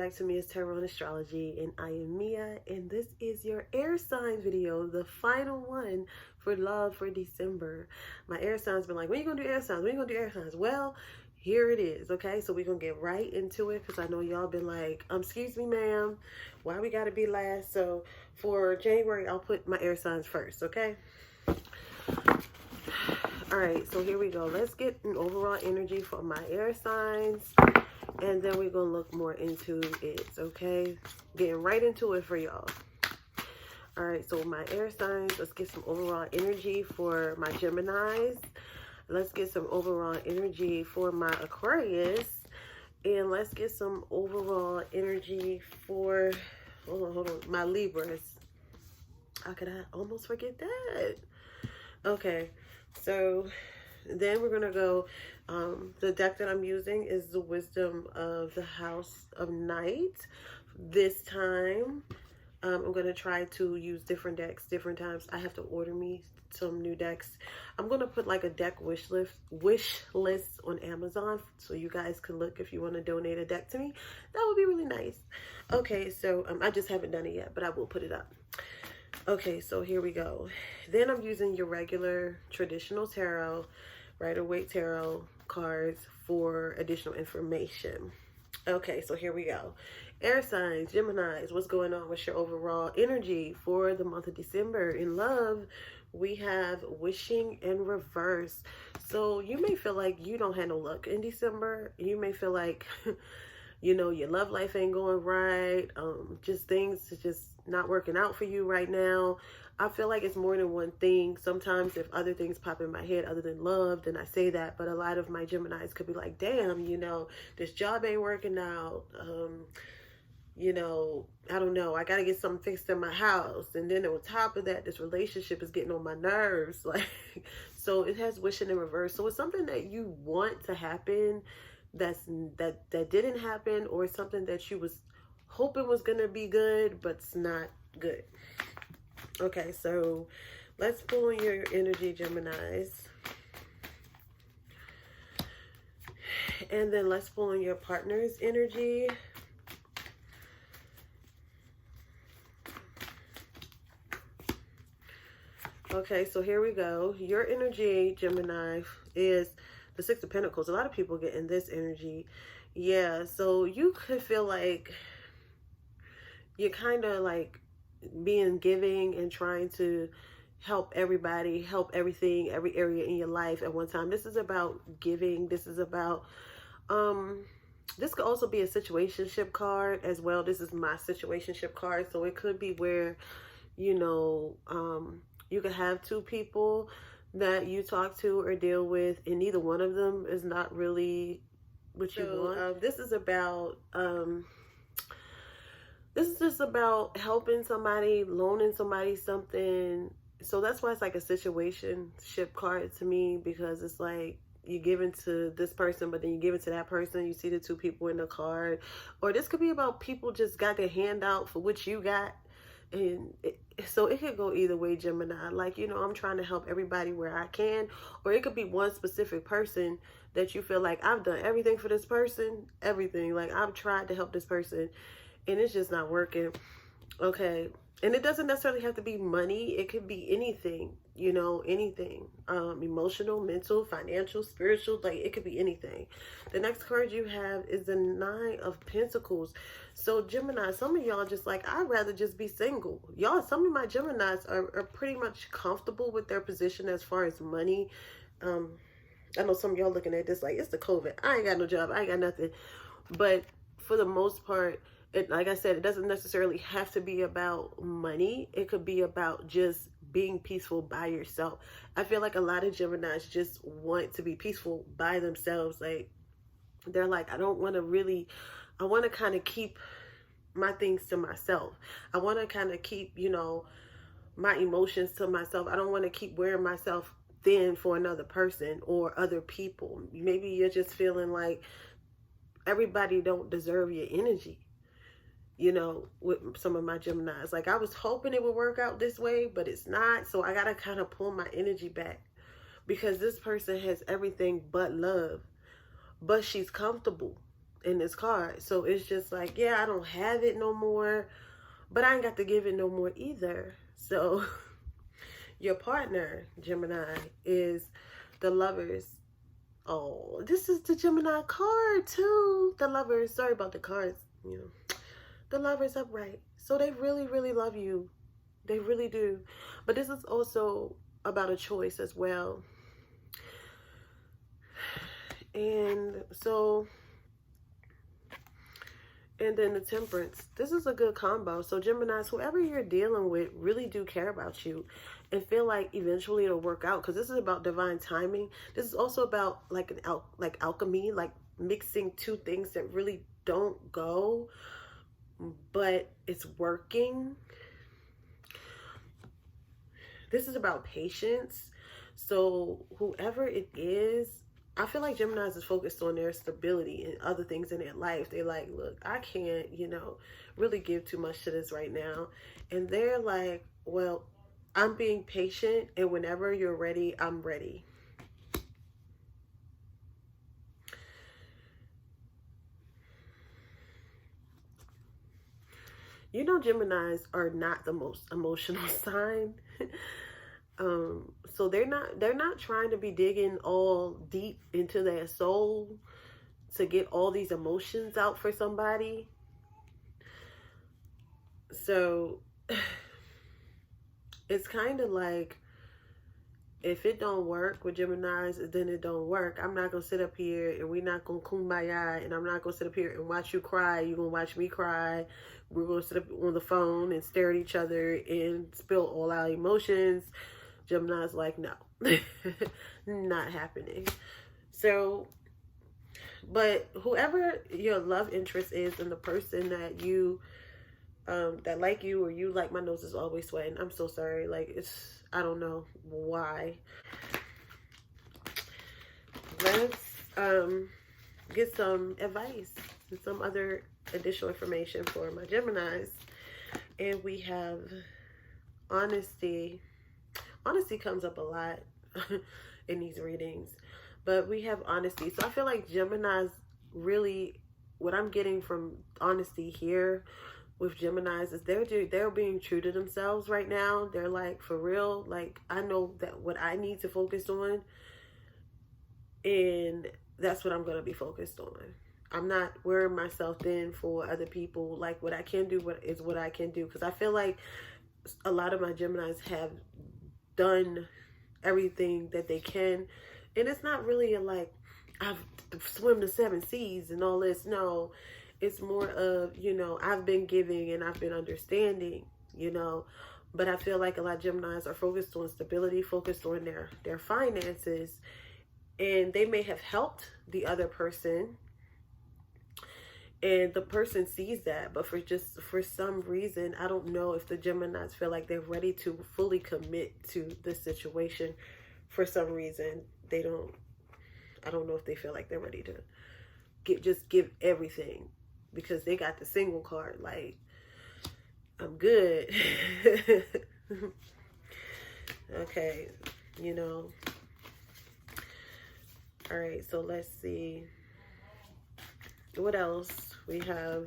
back to Mia's Tarot and Astrology, and I am Mia, and this is your air sign video, the final one for love for December. My air signs been like, when you gonna do air signs? When you gonna do air signs? Well, here it is, okay? So we're gonna get right into it because I know y'all been like, excuse me, ma'am, why we gotta be last? So for January, I'll put my air signs first, okay? All right, so here we go. Let's get an overall energy for my air signs, and then we're going to look more into it, okay? Getting right into it for y'all. All right, so my air signs, let's get some overall energy for my Geminis. Let's get some overall energy for my Aquarius. And let's get some overall energy for, hold on, my Libras. How could I almost forget that? Okay, so then we're going to go, the deck that I'm using is the Wisdom of the House of Night. This time, I'm going to try to use different decks, different times. I have to order me some new decks. I'm going to put like a deck wish list on Amazon so you guys can look if you want to donate a deck to me. That would be really nice. Okay, so I just haven't done it yet, but I will put it up. Okay, so here we go. Then I'm using your regular traditional tarot, Rider-Waite tarot cards for additional information. Okay, so here we go. Air signs, Geminis, what's going on with your overall energy for the month of December? In love, we have wishing in reverse. So you may feel like you don't have no luck in December. You may feel like, you know, your love life ain't going right. Just things just not working out for you right now. I feel like it's more than one thing. Sometimes if other things pop in my head other than love, then I say that. But a lot of my Geminis could be like, damn, you know, this job ain't working out. You know, I don't know. I got to get something fixed in my house. And then on top of that, this relationship is getting on my nerves. Like, so it has wishing in reverse. So it's something that you want to happen that didn't happen, or something that you was hoping was going to be good, but it's not good. Okay, so let's pull on your energy, Geminis. And then let's pull on your partner's energy. Okay, so here we go. Your energy, Gemini, is the Six of Pentacles. A lot of people get in this energy. Yeah, so you could feel like you're kind of like being giving and trying to help everybody, help everything, every area in your life at one time. This is about giving. This is about, this could also be a situationship card as well. This is my situationship card. So it could be where, you know, you could have two people that you talk to or deal with, and neither one of them is not really what you want. This is about, this is just about helping somebody, loaning somebody something. So that's why it's like a situationship card to me, because it's like you give it to this person, but then you give it to that person. You see the two people in the card. Or this could be about people just got their hand out for what you got. And so it could go either way, Gemini. Like, you know, I'm trying to help everybody where I can. Or it could be one specific person that you feel like, I've done everything for this person. Everything. Like, I've tried to help this person, and it's just not working. Okay. And it doesn't necessarily have to be money. It could be anything, you know, anything. Emotional, mental, financial, spiritual, like it could be anything. The next card you have is the Nine of Pentacles. So Gemini, some of y'all just like, I'd rather just be single. Y'all, some of my Geminis are pretty much comfortable with their position as far as money. I know some of y'all looking at this like, it's the COVID. I ain't got no job. I ain't got nothing. But for the most part, like I said, it doesn't necessarily have to be about money. It could be about just being peaceful by yourself. I feel like a lot of Geminis just want to be peaceful by themselves. Like, they're like, I don't want to really, I want to kind of keep my things to myself. I want to kind of keep, you know, my emotions to myself. I don't want to keep wearing myself thin for another person or other people. Maybe you're just feeling like everybody don't deserve your energy. You know, with some of my Geminis, like I was hoping it would work out this way, but it's not. So I got to kind of pull my energy back, because this person has everything but love, but she's comfortable. in this card. So it's just like, yeah, I don't have it no more, but I ain't got to give it no more either. So your partner, Gemini, is the Lovers. Oh, this is the Gemini card too. The Lovers. Sorry about the cards. You know, the Lovers upright. So they really, really love you. They really do. But this is also about a choice as well. And so, and then the Temperance. This is a good combo. So Geminis, whoever you're dealing with really do care about you and feel like eventually it'll work out, because this is about divine timing. This is also about like alchemy, like mixing two things that really don't go, but it's working. This is about patience. So whoever it is, I feel like Geminis is focused on their stability and other things in their life. They're like, look, I can't, you know, really give too much to this right now. And they're like, well, I'm being patient, and whenever you're ready, I'm ready. You know, Geminis are not the most emotional sign. So they're not trying to be digging all deep into their soul to get all these emotions out for somebody. So it's kind of like, if it don't work with Geminis, then it don't work. I'm not gonna sit up here and we're not gonna kumbaya, and I'm not gonna sit up here and watch you cry. You're gonna watch me cry. We're gonna sit up on the phone and stare at each other and spill all our emotions. Gemini's like, no, not happening. So, but whoever your love interest is, and the person that you, that like you, or you like, my nose is always sweating. I'm so sorry. Like, it's, I don't know why. Let's get some advice and some other additional information for my Geminis. And we have honesty. Honesty comes up a lot in these readings, but we have honesty. So I feel like Geminis really, what I'm getting from honesty here with Geminis is they're being true to themselves right now. They're like, for real, like, I know that what I need to focus on, and that's what I'm going to be focused on. I'm not wearing myself thin for other people. Like, what I can do is what I can do, because I feel like a lot of my Geminis have done everything that they can, and it's not really like I've swim the 7 seas and all this. No, it's more of, you know, I've been giving and I've been understanding, you know. But I feel like a lot of Geminis are focused on stability, focused on their finances, and they may have helped the other person, and the person sees that, but for some reason, I don't know if the Geminis feel like they're ready to fully commit to the situation. For some reason, I don't know if they feel like they're ready to just give everything, because they got the single card. Like, I'm good. Okay, you know. All right, so let's see. What else? We have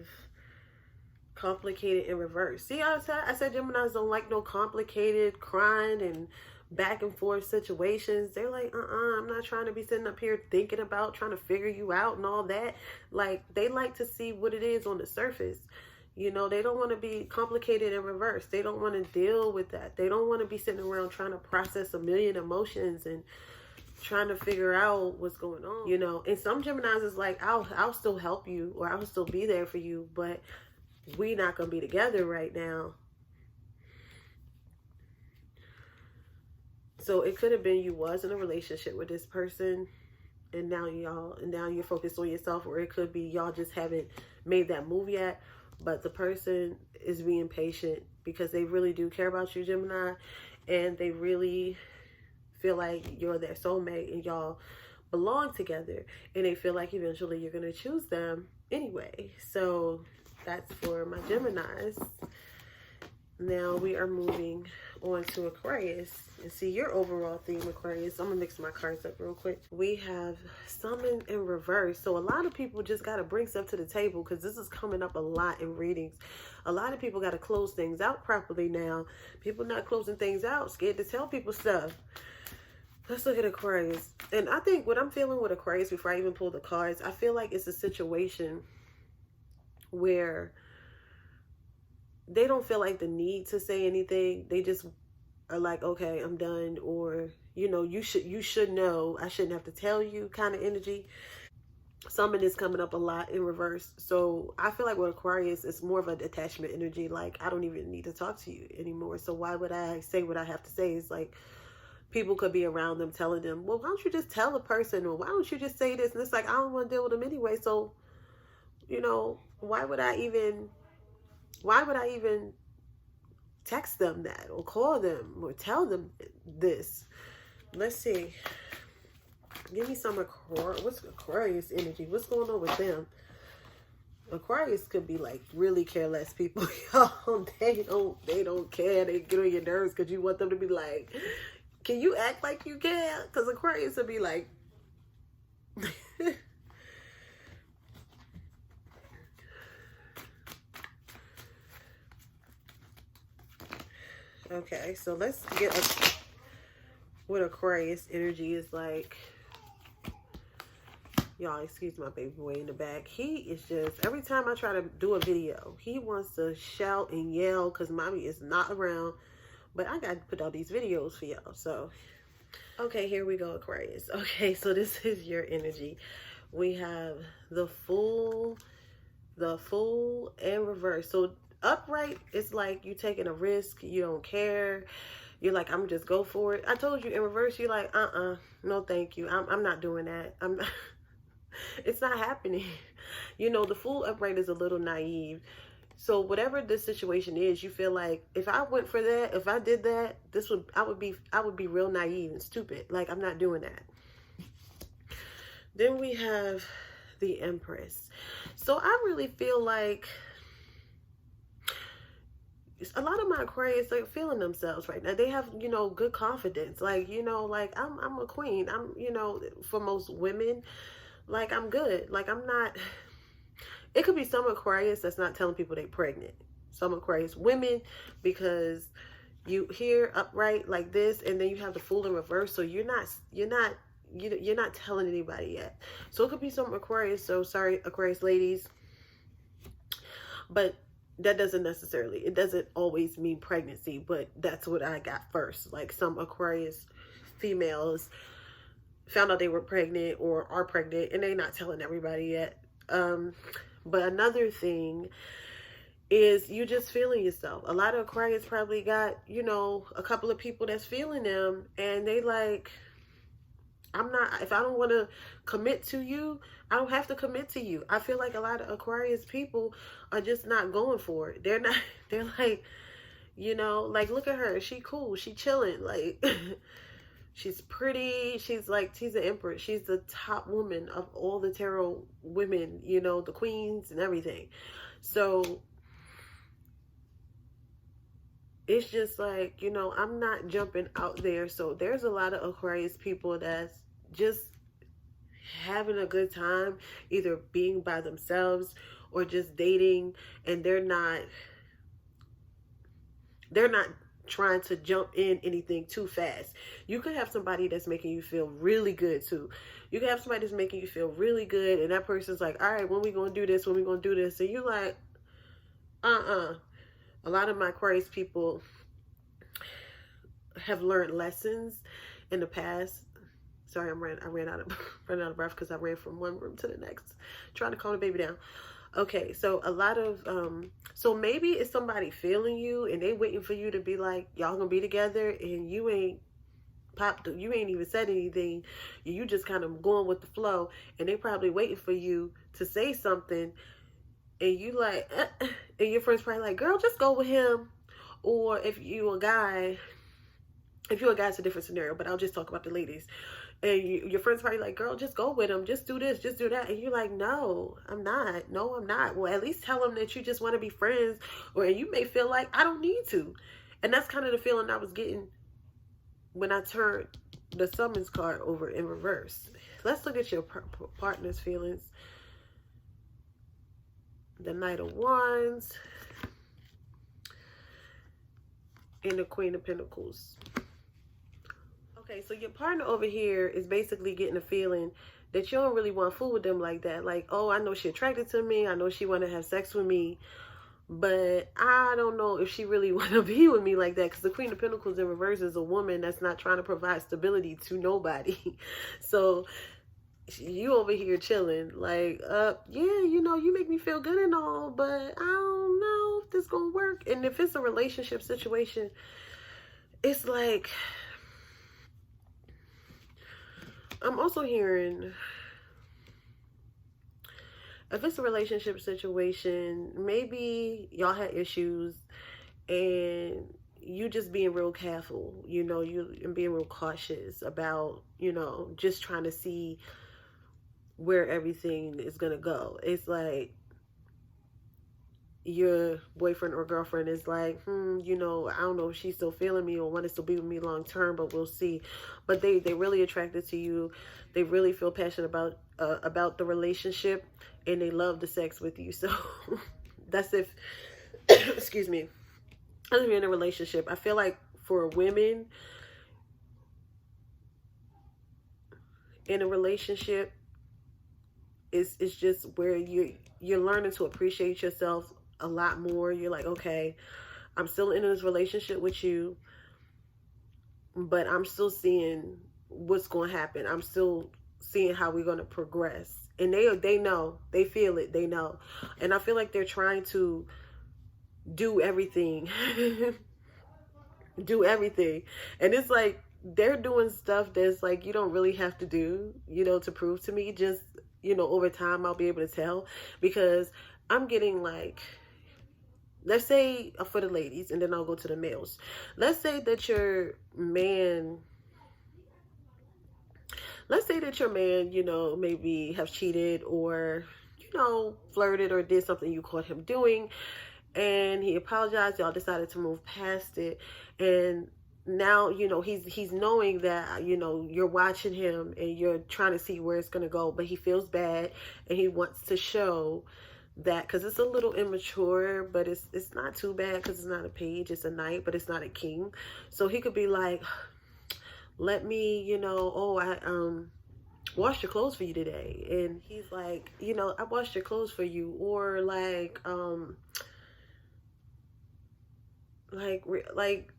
complicated in reverse. See, I said Geminis don't like no complicated crying and back and forth situations. They're like, I'm not trying to be sitting up here thinking about trying to figure you out and all that. Like, they like to see what it is on the surface. You know, they don't want to be complicated in reverse. They don't want to deal with that. They don't want to be sitting around trying to process a million emotions and trying to figure out what's going on, you know. And some Geminis is like, I'll still help you, or I'll still be there for you, but we're not gonna be together right now. So it could have been you was in a relationship with this person, and now you're focused on yourself, or it could be y'all just haven't made that move yet, but the person is being patient because they really do care about you, Gemini, and they really feel like you're their soulmate and y'all belong together, and they feel like eventually you're going to choose them anyway. So that's for my Geminis. Now we are moving on to Aquarius and see your overall theme, Aquarius. I'm gonna mix my cards up real quick. We have Summon in reverse. So a lot of people just gotta bring stuff to the table because this is coming up a lot in readings. A lot of people gotta close things out properly now. People not closing things out, scared to tell people stuff. Let's look at Aquarius. And I think what I'm feeling with Aquarius before I even pull the cards, I feel like it's a situation where they don't feel like the need to say anything. They just are like, okay, I'm done. Or, you know, you should know. I shouldn't have to tell you kind of energy. Summon is coming up a lot in reverse. So I feel like with Aquarius, it's more of a detachment energy. Like, I don't even need to talk to you anymore. So why would I say what I have to say? It's like people could be around them telling them, well, why don't you just tell the person? Or why don't you just say this? And it's like, I don't want to deal with them anyway. So, you know, why would I even text them that or call them or tell them this? Let's see. Give me some what's Aquarius energy? What's going on with them? Aquarius could be like really careless people. Y'all, they don't care. They get on your nerves because you want them to be like, can you act like you care? Because Aquarius would be like, okay, so let's get what Aquarius energy is like. Y'all, excuse my baby boy in the back. He is just, every time I try to do a video, he wants to shout and yell because mommy is not around. But I got to put out these videos for y'all. So, okay, here we go, Aquarius. Okay, so this is your energy. We have the Fool and reverse. So upright, it's like you taking a risk. You don't care. You're like, I'm just go for it. I told you. In reverse, you're like, no, thank you. I'm not doing that. I'm not. It's not happening. You know, the Fool upright is a little naive. So whatever this situation is, you feel like if I went for that, if I did that, I would be real naive and stupid. Like, I'm not doing that. Then we have the Empress. So I really feel like a lot of my Aquarius are feeling themselves right now. They have, you know, good confidence. Like, you know, like I'm a queen. I'm, you know, for most women, like I'm good. Like I'm not, it could be some Aquarius that's not telling people they're pregnant. Some Aquarius women, because you hear upright like this and then you have the Fool in reverse. So you're not telling anybody yet. So it could be some Aquarius. So sorry, Aquarius ladies, but that doesn't necessarily, it doesn't always mean pregnancy, but that's what I got first. Like some Aquarius females found out they were pregnant or are pregnant and they're not telling everybody yet. But another thing is you just feeling yourself. A lot of Aquarius probably got, you know, a couple of people that's feeling them and they like, if I don't want to commit to you, I don't have to commit to you. I feel like a lot of Aquarius people are just not going for it. They're like, you know, like, look at her. She cool. She chilling. Like, she's pretty. She's an empress. She's the top woman of all the tarot women, you know, the queens and everything. So it's just like, you know, I'm not jumping out there. So there's a lot of Aquarius people that's just having a good time, either being by themselves or just dating, and they're not trying to jump in anything too fast. You could have somebody that's making you feel really good too. You can have somebody that's making you feel really good and that person's like, all right, when we gonna do this, when we gonna do this, and you're like, a lot of my Aquarius people have learned lessons in the past. Sorry, I ran out of breath because I ran from one room to the next, trying to calm the baby down. Okay, so a lot of, so maybe it's somebody feeling you and they waiting for you to be like, y'all gonna be together, and you ain't even said anything. You just kind of going with the flow, and they probably waiting for you to say something, and you like, and your friend's probably like, girl, just go with him. Or if you a guy If you're a guy, it's a different scenario, but I'll just talk about the ladies. And your friend's probably like, girl, just go with him. Just do this, just do that. And you're like, no, I'm not. No, I'm not. Well, at least tell him that you just want to be friends. Or you may feel like, I don't need to. And that's kind of the feeling I was getting when I turned the summons card over in reverse. Let's look at your partner's feelings. The Knight of Wands. And the Queen of Pentacles. Okay, so your partner over here is basically getting a feeling that you don't really want to fool with them like that. Like, oh, I know she's attracted to me. I know she want to have sex with me. But I don't know if she really want to be with me like that. Because the Queen of Pentacles in reverse is a woman that's not trying to provide stability to nobody. So you over here chilling. Like, yeah, you know, you make me feel good and all. But I don't know if this going to work. And if it's a relationship situation, it's like... I'm also hearing, if it's a relationship situation, maybe y'all had issues and you just being real careful, you know, you being real cautious about, you know, just trying to see where everything is going to go. It's like your boyfriend or girlfriend is like, you know, I don't know if she's still feeling me or wants to be with me long term, but we'll see. But they really attracted to you. They really feel passionate about the relationship, and they love the sex with you. So that's if excuse me, as you're in a relationship. I feel like for women in a relationship, it's just where you're learning to appreciate yourself a lot more. You're like, okay, I'm still in this relationship with you, but I'm still seeing what's going to happen. I'm still seeing how we're going to progress. And they know, they feel it, they know. And I feel like they're trying to do everything. Do everything. And it's like they're doing stuff that's like you don't really have to do, you know, to prove to me. Just, you know, over time I'll be able to tell, because I'm getting like, let's say for the ladies, and then I'll go to the males. Let's say that your man, you know, maybe have cheated or, you know, flirted or did something you caught him doing, and he apologized. Y'all decided to move past it, and now, you know, he's knowing that, you know, you're watching him and you're trying to see where it's going to go, but he feels bad and he wants to show that, because it's a little immature, but it's not too bad, because it's not a page, it's a knight, but it's not a king. So he could be like, let me, you know, oh, I washed your clothes for you today. And he's like, you know, I washed your clothes for you. Or like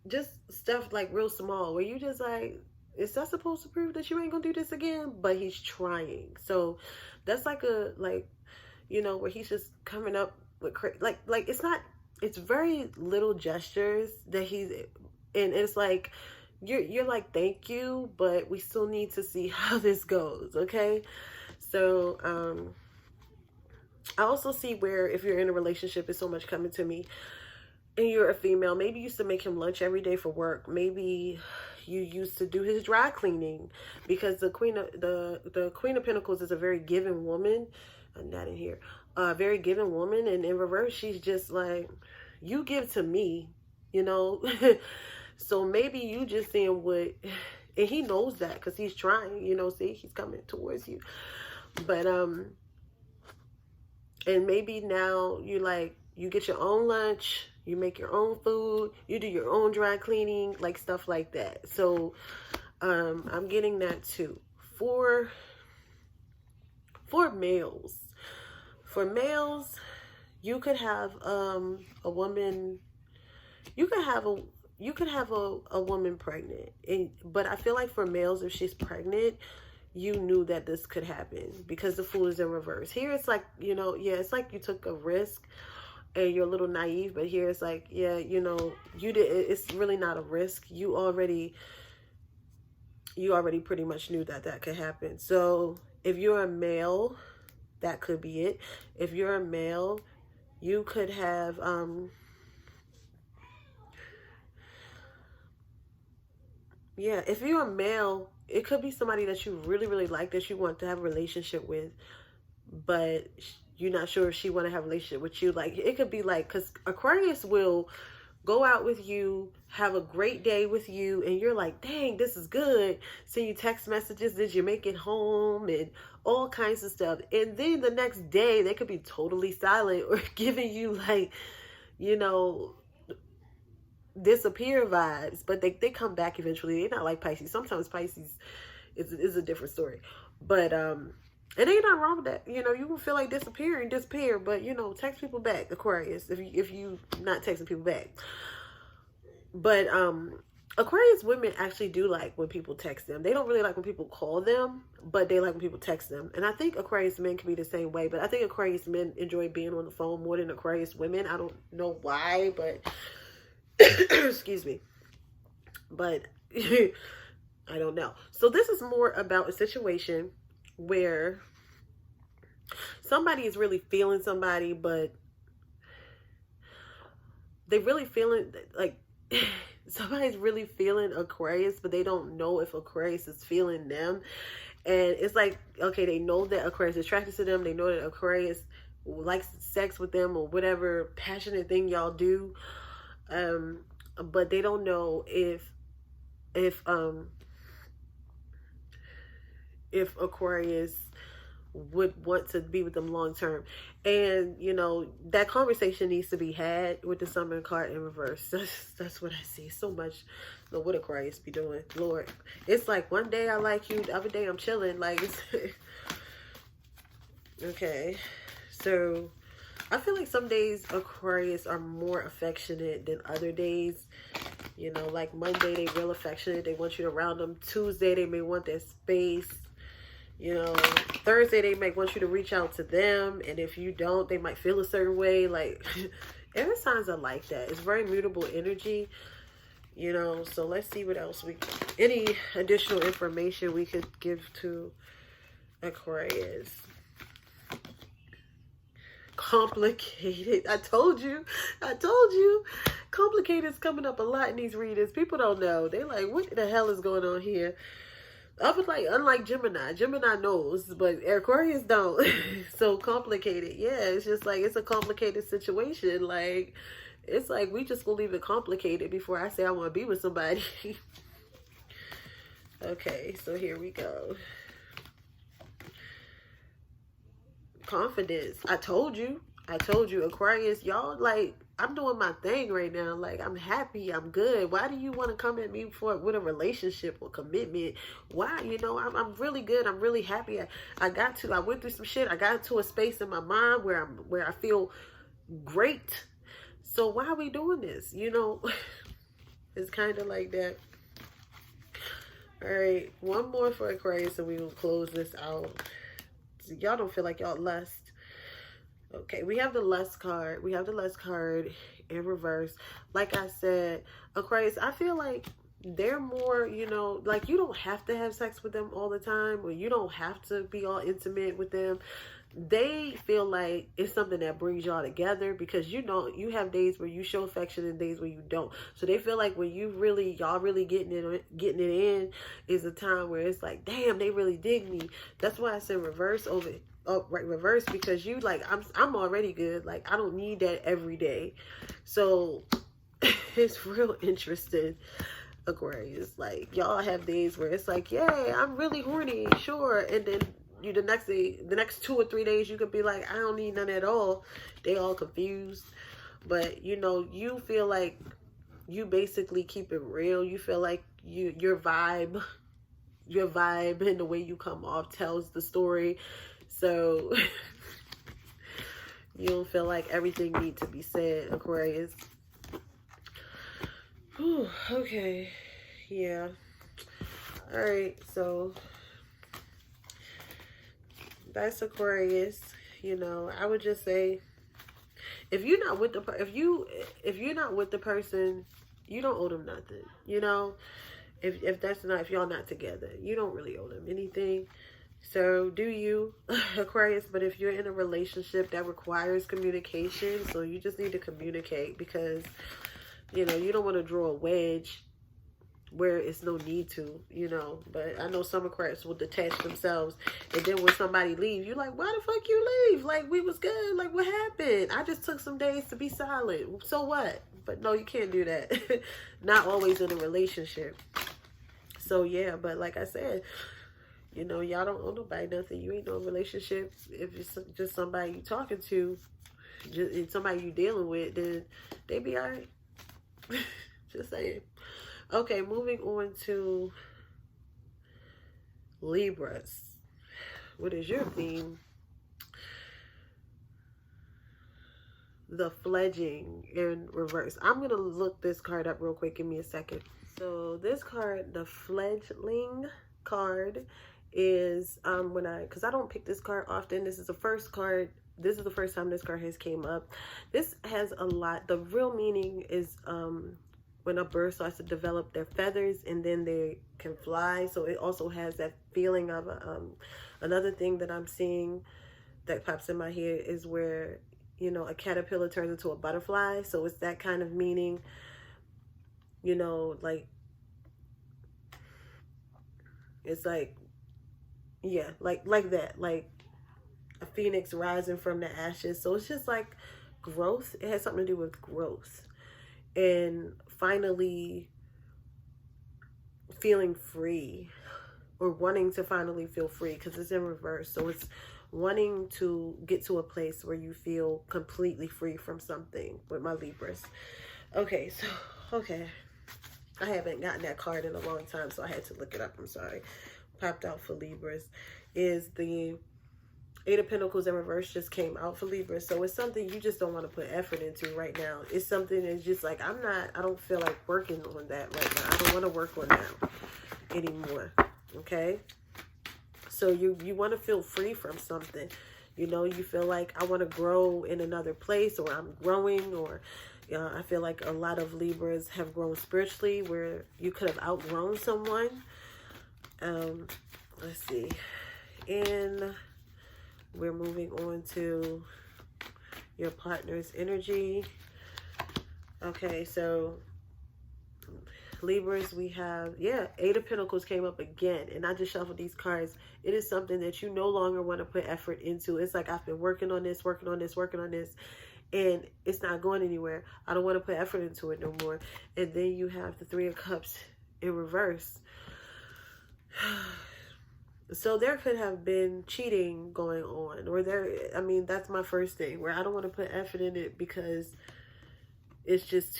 just stuff like real small, where you just like, is that supposed to prove that you ain't gonna do this again? But he's trying. So that's like a, like, you know, where he's just coming up with like it's very little gestures that he's, and it's like you're like, thank you, but we still need to see how this goes. Okay, so I also see where if you're in a relationship, it's so much coming to me, and you're a female, maybe you used to make him lunch every day for work. Maybe you used to do his dry cleaning, because the Queen of Pentacles is a very giving woman. Not in here. Very giving woman, and in reverse, she's just like, you give to me, you know. So maybe you just seeing what, and he knows that because he's trying, you know. See, he's coming towards you, but and maybe now you like, you get your own lunch, you make your own food, you do your own dry cleaning, like stuff like that. So I'm getting that too. For males. For males, you could have a woman, you could have a woman pregnant, but I feel like for males, if she's pregnant, you knew that this could happen, because the Fool is in reverse. Here it's like, you know, yeah, it's like you took a risk and you're a little naive, but here it's like, yeah, you know, you did, it's really not a risk. You already pretty much knew that could happen. So if you're a male, that could be it. If you're a male, you could have Yeah, if you're a male, it could be somebody that you really, really like, that you want to have a relationship with, but you're not sure if she want to have a relationship with you. Like, it could be like, because Aquarius will go out with you, have a great day with you, and you're like, dang, this is good. Send you text messages, did you make it home, and all kinds of stuff. And then the next day, they could be totally silent or giving you, like, you know, disappear vibes. But they come back eventually. They're not like Pisces. Sometimes Pisces is a different story. But, and ain't nothing wrong with that. You know, you will feel like disappear, but, you know, text people back, Aquarius, if you not texting people back. But Aquarius women actually do like when people text them. They don't really like when people call them, but they like when people text them. And I think Aquarius men can be the same way, but I think Aquarius men enjoy being on the phone more than Aquarius women. I don't know why, but excuse me. But I don't know. So this is more about a situation where somebody is really feeling somebody, but they really feeling like somebody's really feeling Aquarius, but they don't know if Aquarius is feeling them. And it's like, okay, they know that Aquarius is attracted to them. They know that Aquarius likes sex with them or whatever passionate thing y'all do. But they don't know if Aquarius would want to be with them long term. And you know, that conversation needs to be had with the Sun card in reverse. That's what I see so much. Know what Aquarius be doing, Lord. It's like one day I like you, the other day I'm chilling, like it's okay. So I feel like some days Aquarius are more affectionate than other days. You know, like Monday they real affectionate, they want you around them. Tuesday they may want their space. You know, Thursday they might want you to reach out to them, and if you don't, they might feel a certain way. Like, every signs are like that. It's very mutable energy, you know. So let's see what else any additional information we could give to Aquarius. Complicated. I told you. Complicated is coming up a lot in these readings. People don't know. They like, what the hell is going on here? I was like, unlike Gemini knows, but Aquarius don't. So complicated. Yeah, it's just like, it's a complicated situation. Like, it's like, we just gonna leave it complicated before I say I want to be with somebody. Okay, so here we go. Confidence. I told you, Aquarius, y'all, like, I'm doing my thing right now. Like, I'm happy. I'm good. Why do you want to come at me with a relationship or commitment? Why? You know, I'm really good. I'm really happy. I went through some shit. I got into a space in my mind where I feel great. So why are we doing this? You know, it's kind of like that. All right. One more for Aquarius and we will close this out. So y'all don't feel like y'all lust. Okay, we have the lust card. We have the lust card in reverse. Like I said, Aquarius, I feel like they're more, you know, like, you don't have to have sex with them all the time, or you don't have to be all intimate with them. They feel like it's something that brings y'all together, because you know, you have days where you show affection and days where you don't. So they feel like when y'all really getting it in is a time where it's like, damn, they really dig me. That's why I said reverse over reverse, because you like, I'm already good. Like, I don't need that every day. So it's real interesting, Aquarius. Like, y'all have days where it's like, yay, I'm really horny, sure. And then the next 2 or 3 days, you could be like, I don't need none at all. They all confused. But, you know, you feel like you basically keep it real. You feel like your vibe and the way you come off tells the story. So you don't feel like everything needs to be said, Aquarius. Whew, okay. Yeah. All right. So that's Aquarius. You know, I would just say, if you're not with the person, you don't owe them nothing. You know, if y'all not together, you don't really owe them anything. So do you, Aquarius? But if you're in a relationship that requires communication, so you just need to communicate, because, you know, you don't want to draw a wedge where it's no need to, you know. But I know some Aquarius will detach themselves, and then when somebody leaves, you're like, why the fuck you leave? Like, we was good. Like, what happened? I just took some days to be silent. So what? But no, you can't do that. Not always in a relationship. So yeah, but like I said, you know, y'all don't owe nobody nothing. You ain't no relationship. If it's just somebody you talking to, just somebody you dealing with, then they be all right. Just saying. Okay, moving on to Libras. What is your theme? The fledgling in reverse. I'm going to look this card up real quick. Give me a second. So this card, the fledgling card, is because I don't pick this card often. This is the first card. This is the first time this card has came up. This has a lot. The real meaning is when a bird starts to develop their feathers and then they can fly. So it also has that feeling of another thing that I'm seeing that pops in my head is where, you know, a caterpillar turns into a butterfly. So it's that kind of meaning, you know, like, it's like, yeah, like that, like a phoenix rising from the ashes. So it's just like growth. It has something to do with growth and finally feeling free, or wanting to finally feel free, because it's in reverse. So it's wanting to get to a place where you feel completely free from something with my Libras. Okay, so okay, I haven't gotten that card in a long time, so I had to look it up. I'm sorry. Popped out for Libras is the Eight of Pentacles in reverse. Just came out for Libra. So it's something you just don't want to put effort into right now. It's something that's just like, I don't feel like working on that right now. I don't want to work on that anymore. Okay. So you want to feel free from something. You know, you feel like I want to grow in another place, or I'm growing, or I feel like a lot of Libras have grown spiritually where you could have outgrown someone. Let's see. And we're moving on to your partner's energy. Okay, so Libras, we have, Eight of Pentacles came up again, and I just shuffled these cards. It is something that you no longer want to put effort into. It's like, I've been working on this, and it's not going anywhere. I don't want to put effort into it no more. And then you have the Three of Cups in reverse. So there could have been cheating going on, or that's my first thing, where I don't want to put effort in it because it's just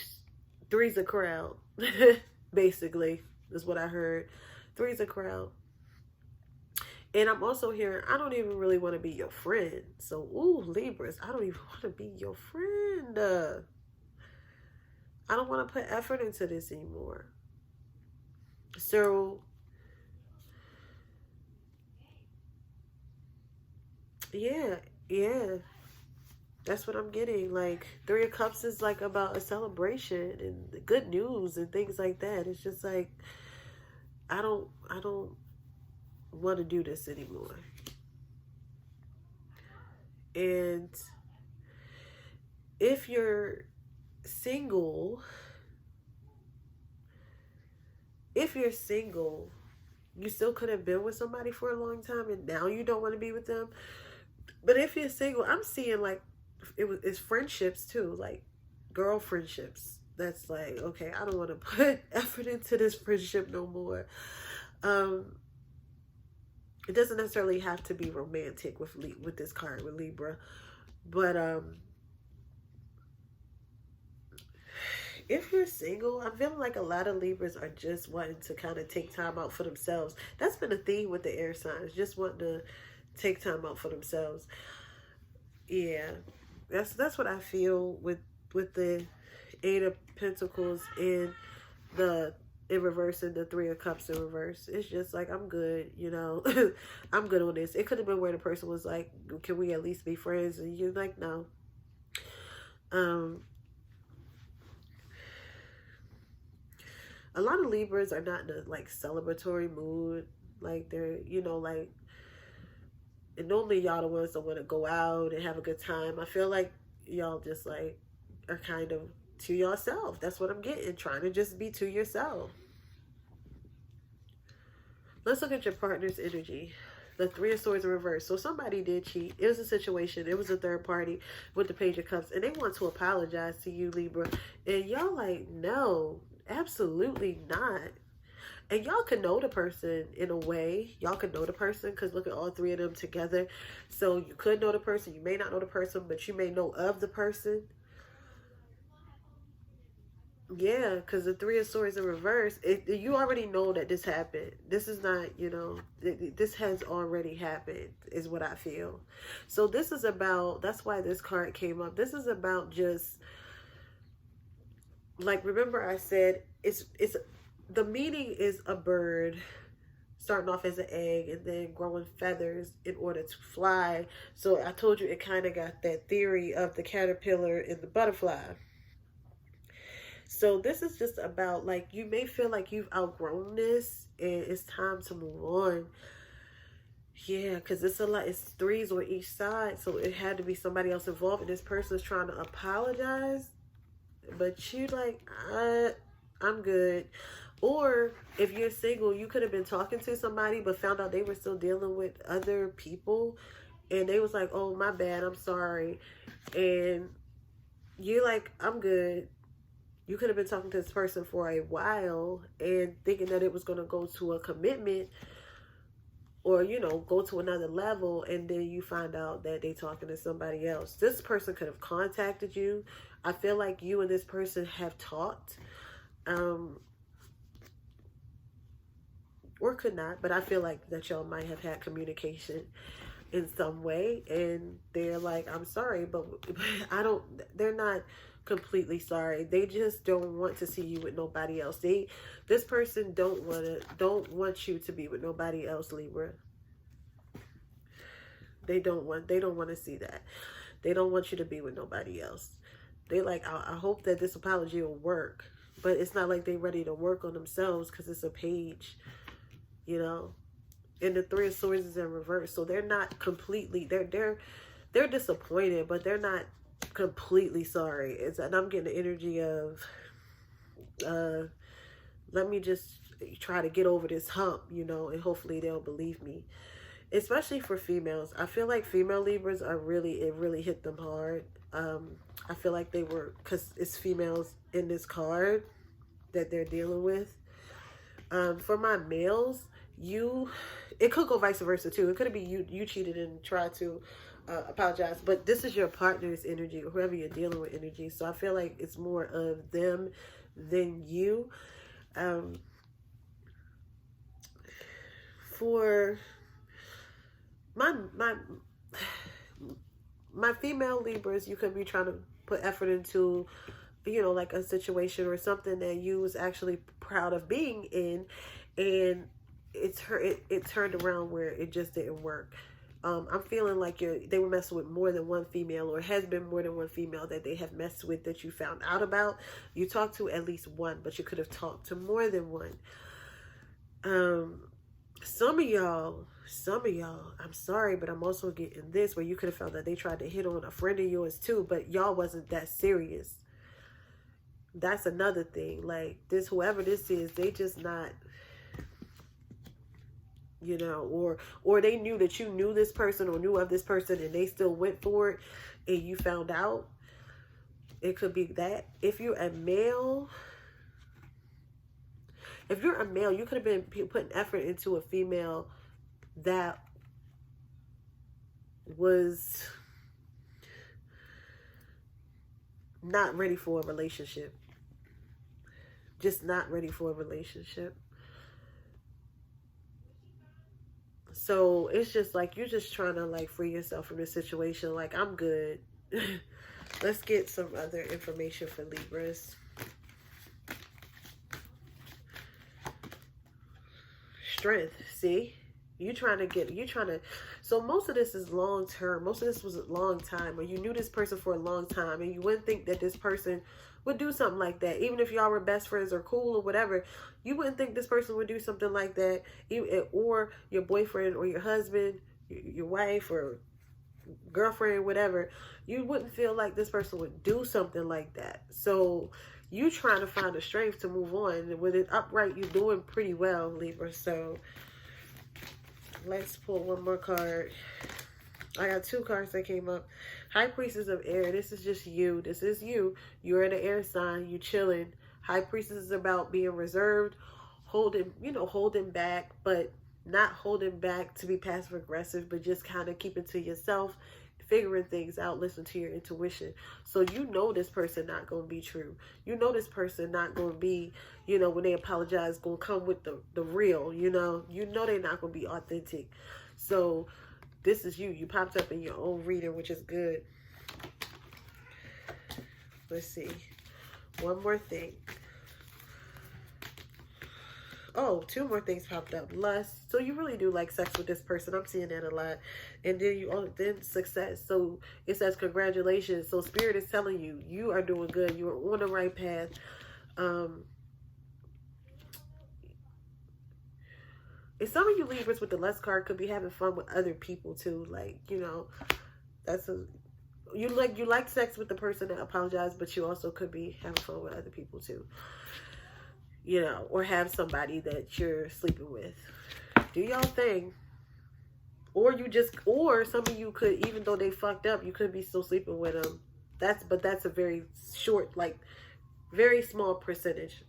three's a crowd. Basically, is what I heard. Three's a crowd. And I'm also hearing, I don't even really want to be your friend. So, ooh, Libras, I don't even want to be your friend. I don't want to put effort into this anymore. So, yeah. That's what I'm getting. Like, Three of Cups is like about a celebration and good news and things like that. It's just like, I don't want to do this anymore. And if you're single, you still could have been with somebody for a long time and now you don't want to be with them. But if you're single, I'm seeing like it's friendships too, like girl friendships. That's like, okay, I don't want to put effort into this friendship no more. It doesn't necessarily have to be romantic with this card with Libra, but if you're single, I'm feeling like a lot of Libras are just wanting to kind of take time out for themselves. That's been a theme with the air signs, just wanting to take time out for themselves. Yeah, that's what I feel with the Eight of Pentacles in reverse and the Three of Cups in reverse. It's just like, I'm good, you know. I'm good on this. It could have been where the person was like, can we at least be friends? And you're like, no. A lot of Libras are not in a like celebratory mood. Like, they're, you know, like, and normally y'all the ones that want to go out and have a good time. I feel like y'all just like are kind of to yourself. That's what I'm getting. Trying to just be to yourself. Let's look at your partner's energy. The Three of Swords in reverse. So somebody did cheat. It was a situation. It was a third party with the Page of Cups. And they want to apologize to you, Libra. And y'all like, no, absolutely not. And y'all can know the person in a way. Y'all can know the person because look at all three of them together. So you could know the person. You may not know the person, but you may know of the person. Yeah, because the Three of Swords in reverse, you already know that this happened. This is not, you know, this has already happened, is what I feel. So this is about, that's why this card came up. This is about just, like, remember I said, it's the meaning is a bird starting off as an egg and then growing feathers in order to fly. So I told you it kind of got that theory of the caterpillar and the butterfly. So this is just about, like, you may feel like you've outgrown this and it's time to move on. Yeah, because it's a lot. It's threes on each side. So it had to be somebody else involved. And this person is trying to apologize. But you like, I'm good. Or if you're single, you could have been talking to somebody but found out they were still dealing with other people. And they was like, oh, my bad. I'm sorry. And you're like, I'm good. You could have been talking to this person for a while and thinking that it was going to go to a commitment or, you know, go to another level. And then you find out that they talking to somebody else. This person could have contacted you. I feel like you and this person have talked. Or could not. But I feel like that y'all might have had communication in some way. And they're like, I'm sorry, but they're not completely sorry. They just don't want to see you with nobody else. This person don't want you to be with nobody else, Libra. They don't want to see that. They don't want you to be with nobody else. They like, I hope that this apology will work, but it's not like they ready to work on themselves because it's a page, you know. And the Three of Swords is in reverse, so they're not completely, they're disappointed, but they're not completely sorry. And I'm getting the energy of let me just try to get over this hump, you know, and hopefully they'll believe me. Especially for females. I feel like female Libras are it really hit them hard. I feel like they were, because it's females in this card that they're dealing with. For my males, it could go vice versa too. It could be you cheated and tried to apologize, but this is your partner's energy or whoever you're dealing with energy. So I feel like it's more of them than you. For my female Libras, you could be trying to put effort into, you know, like a situation or something that you was actually proud of being in, and it turned around where it just didn't work. I'm feeling like they were messing with more than one female, or has been more than one female that they have messed with that you found out about. You talked to at least one, but you could have talked to more than one. Some of y'all, I'm sorry, but I'm also getting this where you could have found that they tried to hit on a friend of yours too, but y'all wasn't that serious. That's another thing. Like this, whoever this is, they just not, you know, or they knew that you knew this person or knew of this person and they still went for it and you found out. It could be that. If you're a male, you could have been putting effort into a female that was not ready for a relationship. Just not ready for a relationship. So it's just like you're just trying to like free yourself from this situation. Like, I'm good. Let's get some other information for Libras. Strength. See? So most of this is long term. Most of this was a long time, or you knew this person for a long time, and you wouldn't think that this person would do something like that. Even if y'all were best friends or cool or whatever, you wouldn't think this person would do something like that. Or your boyfriend or your husband, your wife or girlfriend, whatever, you wouldn't feel like this person would do something like that. So you trying to find the strength to move on. And with it upright, you're doing pretty well, Libra. So Let's pull one more card. I got 2 cards that came up. High Priestess of Air. This is just you. This is you. You're in an air sign. You chilling. High Priestess is about being reserved, holding, holding back, but not holding back to be passive aggressive, but just kind of keeping to yourself, figuring things out, listen to your intuition. So you know this person not going to be true. You know this person not going to be, when they apologize, going to come with the real, you know they're not going to be authentic. So this is you. You popped up in your own reading, which is good. Let's see. One more thing. Oh, 2 more things popped up. Lust. So you really do like sex with this person. I'm seeing that a lot. And then success. So it says congratulations. So Spirit is telling you, you are doing good. You are on the right path. And some of you Libras with the lust card could be having fun with other people too. Like, you like sex with the person that apologized, but you also could be having fun with other people too. Or have somebody that you're sleeping with. Do y'all thing. Or some of you could, even though they fucked up, you could be still sleeping with them. But that's a very short, very small percentage.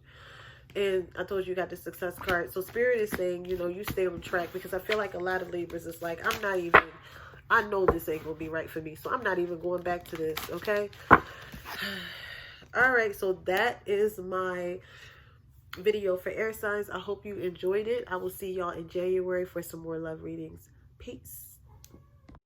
And I told you got the success card. So Spirit is saying, you stay on track, because I feel like a lot of Libras is like, I know this ain't gonna be right for me, so I'm not even going back to this, okay? All right, so that is my video for air signs. I hope you enjoyed it. I will see y'all in January for some more love readings. Peace.